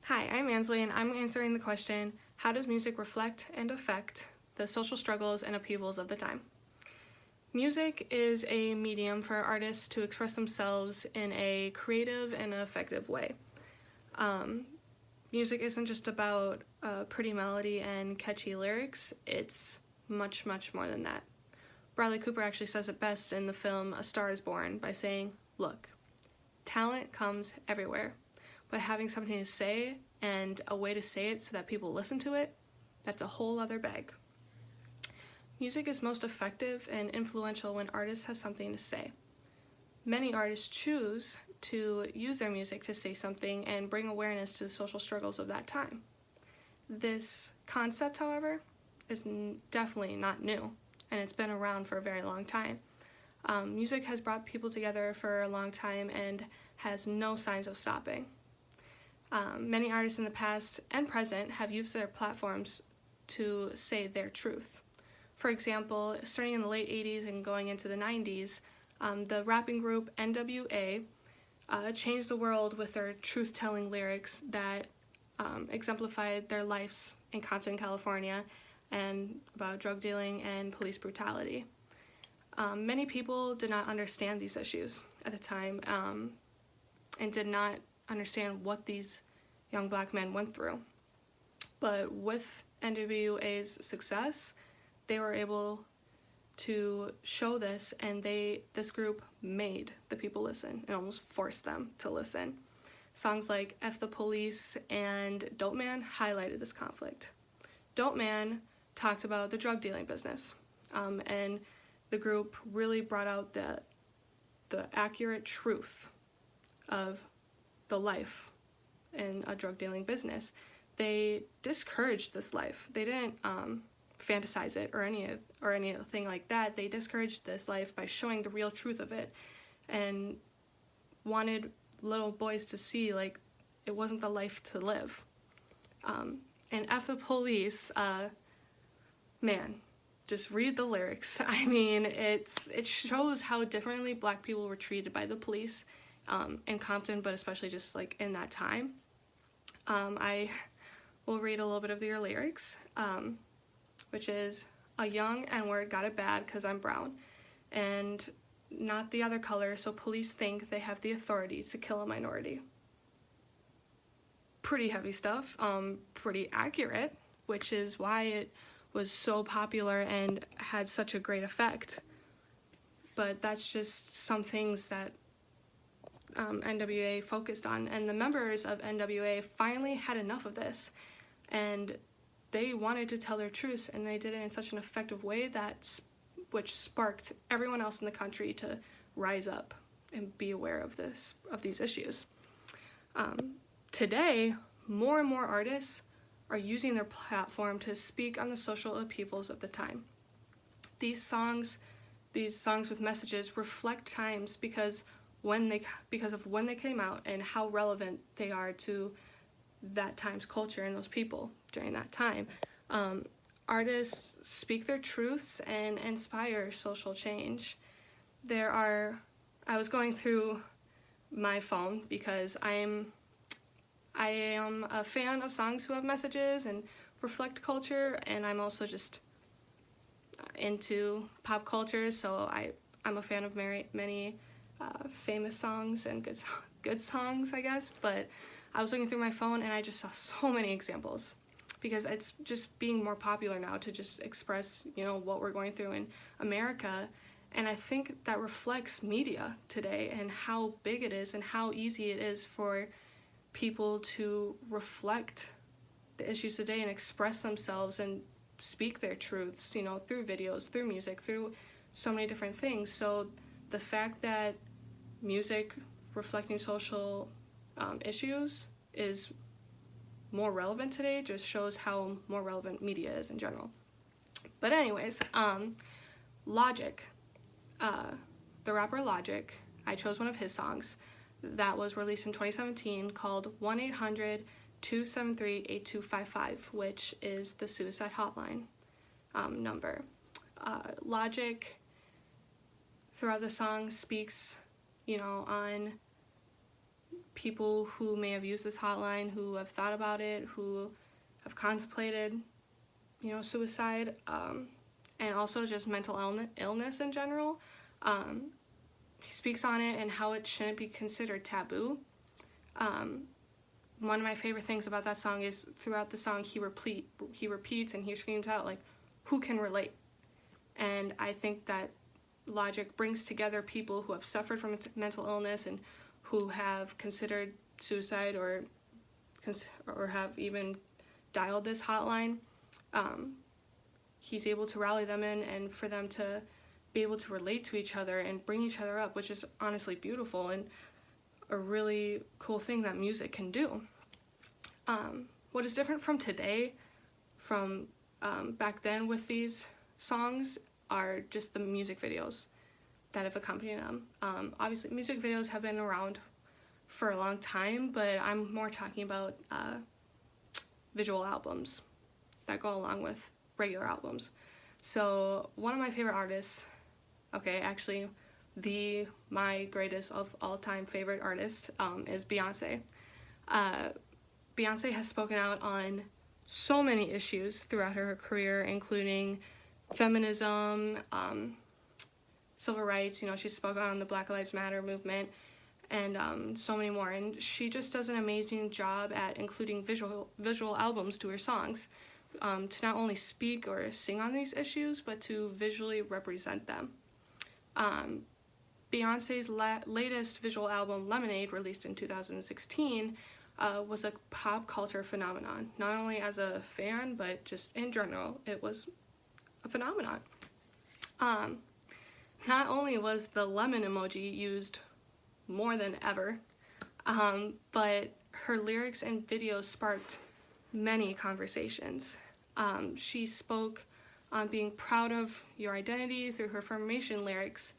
Hi, I'm Ansley, and I'm answering the question, how does music reflect and affect the social struggles and upheavals of the time? Music is a medium for artists to express themselves in a creative and effective way. Music isn't just about a pretty melody and catchy lyrics, it's much, much more than that. Bradley Cooper actually says it best in the film A Star is Born by saying, "Look, talent comes everywhere, but having something to say and a way to say it so that people listen to it, that's a whole other bag." Music is most effective and influential when artists have something to say. Many artists choose to use their music to say something and bring awareness to the social struggles of that time. This concept, however, is definitely not new, and it's been around for a very long time. Music has brought people together for a long time and has no signs of stopping. Many artists in the past and present have used their platforms to say their truth. For example, starting in the late 80s and going into the 90s, the rapping group NWA changed the world with their truth-telling lyrics that exemplified their lives in Compton, California, and about drug dealing and police brutality. Many people did not understand these issues at the time and did not understand what these young black men went through. But with NWA's success, they were able to show this, and this group made the people listen and almost forced them to listen. Songs like F the Police and Dope Man highlighted this conflict. Dope Man talked about the drug dealing business, and the group really brought out the accurate truth of the life in a drug dealing business. They discouraged this life. They didn't fantasize it or anything like that. They discouraged this life by showing the real truth of it, and wanted little boys to see like it wasn't the life to live. And F the Police, man, just read the lyrics. I mean, it shows how differently black people were treated by the police in Compton, but especially just like in that time. I will read a little bit of their lyrics, which is, "A young N-word got it bad 'cause I'm brown and not the other color, so police think they have the authority to kill a minority." Pretty heavy stuff, pretty accurate, which is why it was so popular and had such a great effect. But that's just some things that NWA focused on, and the members of NWA finally had enough of this, and they wanted to tell their truths, and they did it in such an effective way which sparked everyone else in the country to rise up and be aware of these issues. Today, more and more artists are using their platform to speak on the social upheavals of the time. These songs with messages reflect times because of when they came out and how relevant they are to that time's culture and those people during that time. Artists speak their truths and inspire social change. I was going through my phone because I am a fan of songs who have messages and reflect culture, and I'm also just into pop culture, so I'm a fan of many famous songs and good songs, I guess. But I was looking through my phone and I just saw so many examples, because it's just being more popular now to just express, what we're going through in America. And I think that reflects media today and how big it is and how easy it is for people to reflect the issues today and express themselves and speak their truths, through videos, through music, through so many different things. So the fact that music reflecting social issues is more relevant today just shows how more relevant media is in general. But anyways, Logic, the rapper Logic, I chose one of his songs that was released in 2017 called 1-800-273-8255, which is the suicide hotline number. Logic, throughout the song, speaks, on people who may have used this hotline, who have thought about it, who have contemplated, you know, suicide, and also just mental illness in general. He speaks on it and how it shouldn't be considered taboo. One of my favorite things about that song is throughout the song he repeats and he screams out, like, who can relate? And I think that Logic brings together people who have suffered from mental illness and who have considered suicide or have even dialed this hotline. He's able to rally them in and for them to be able to relate to each other and bring each other up, which is honestly beautiful and a really cool thing that music can do. What is different from today, from back then with these songs, are just the music videos that have accompanied them. Obviously, music videos have been around for a long time, but I'm more talking about visual albums that go along with regular albums. So one of my favorite artists, okay, actually my greatest of all time favorite artist is Beyonce. Beyonce has spoken out on so many issues throughout her career, including feminism, civil rights. You know, she's spoken on the Black Lives Matter movement, and so many more. And she just does an amazing job at including visual albums to her songs, to not only speak or sing on these issues, but to visually represent them. Beyonce's latest visual album, Lemonade, released in 2016, was a pop culture phenomenon. Not only as a fan, but just in general, it was a phenomenon. Not only was the lemon emoji used more than ever, but her lyrics and videos sparked many conversations. She spoke on being proud of your identity through her Formation lyrics,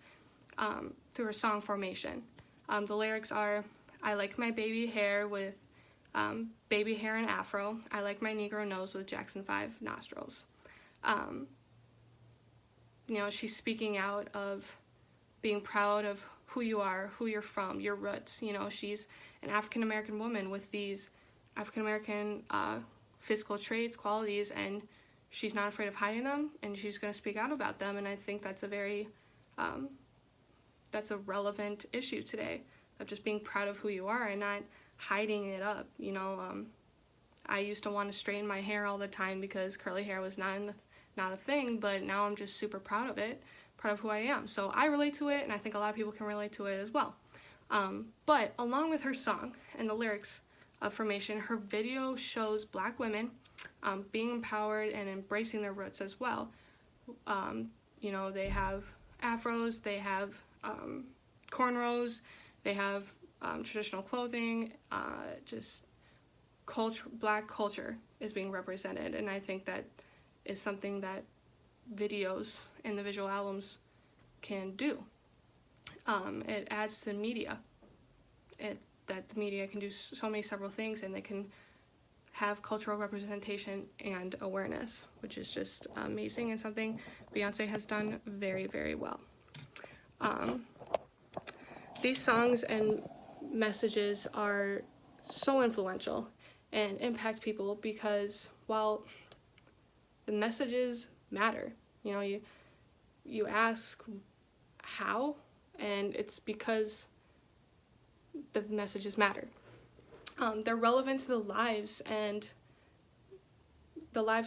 through her song Formation. The lyrics are, I like my baby hair with baby hair and afro. I like my negro nose with Jackson 5 nostrils. You know, she's speaking out of being proud of who you are, who you're from, your roots. You know, she's an African-American woman with these African-American physical traits, qualities, and she's not afraid of hiding them, and she's going to speak out about them. And I think that's a very, that's a relevant issue today, of just being proud of who you are and not hiding it up. You know, I used to want to straighten my hair all the time because curly hair was not a thing, but now I'm just super proud of it, proud of who I am. So I relate to it, and I think a lot of people can relate to it as well. But along with her song and the lyrics of Formation, her video shows Black women being empowered and embracing their roots as well. You know, they have afros, they have cornrows, they have traditional clothing, just Black culture is being represented, and I think that is something that videos and the visual albums can do. It adds to the media, that the media can do so many several things, and they can have cultural representation and awareness, which is just amazing and something Beyonce has done very, very well. These songs and messages are so influential and impact people because while the messages matter, you know, you ask how, and it's because the messages matter. They're relevant to the lives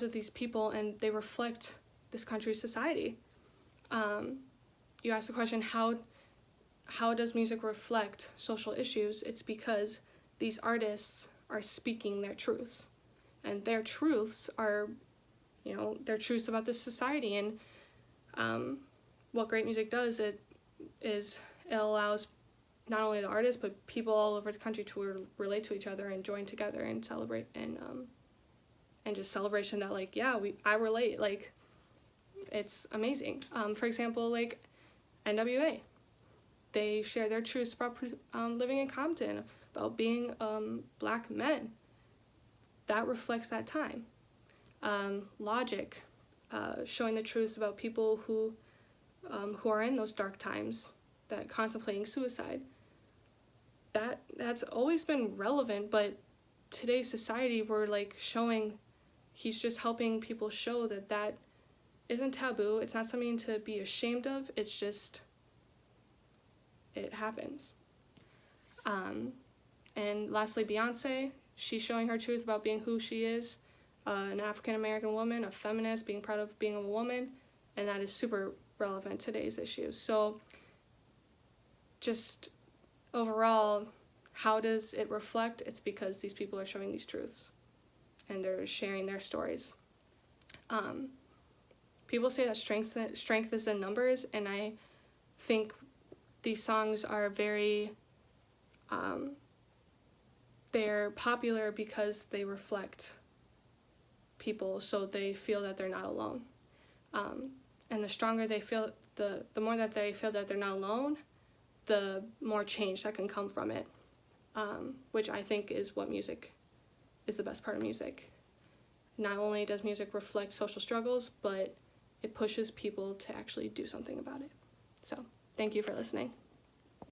of these people, and they reflect this country's society. You ask the question, how does music reflect social issues? It's because these artists are speaking their truths, and their truths are, you know, their truths about this society. And what great music does, it allows not only the artists, but people all over the country to relate to each other and join together and celebrate, and just celebration that, like, yeah, I relate, like, it's amazing. For example, like NWA, they share their truths about living in Compton, about being Black men. That reflects that time. Logic, showing the truths about people who are in those dark times, that contemplating suicide. that's always been relevant, but today's society, we're like showing, he's just helping people show that that isn't taboo. It's not something to be ashamed of. It's just, it happens. And lastly, Beyonce, she's showing her truth about being who she is, an African-American woman, a feminist, being proud of being a woman, and that is super relevant to today's issues. So just overall, how does it reflect? It's because these people are showing these truths and they're sharing their stories. People say that strength is in numbers, and I think these songs are very, they're popular because they reflect people, so they feel that they're not alone. And the stronger they feel, the more that they feel that they're not alone, the more change that can come from it, which I think is what music is, the best part of music. Not only does music reflect social struggles, but it pushes people to actually do something about it. So, thank you for listening.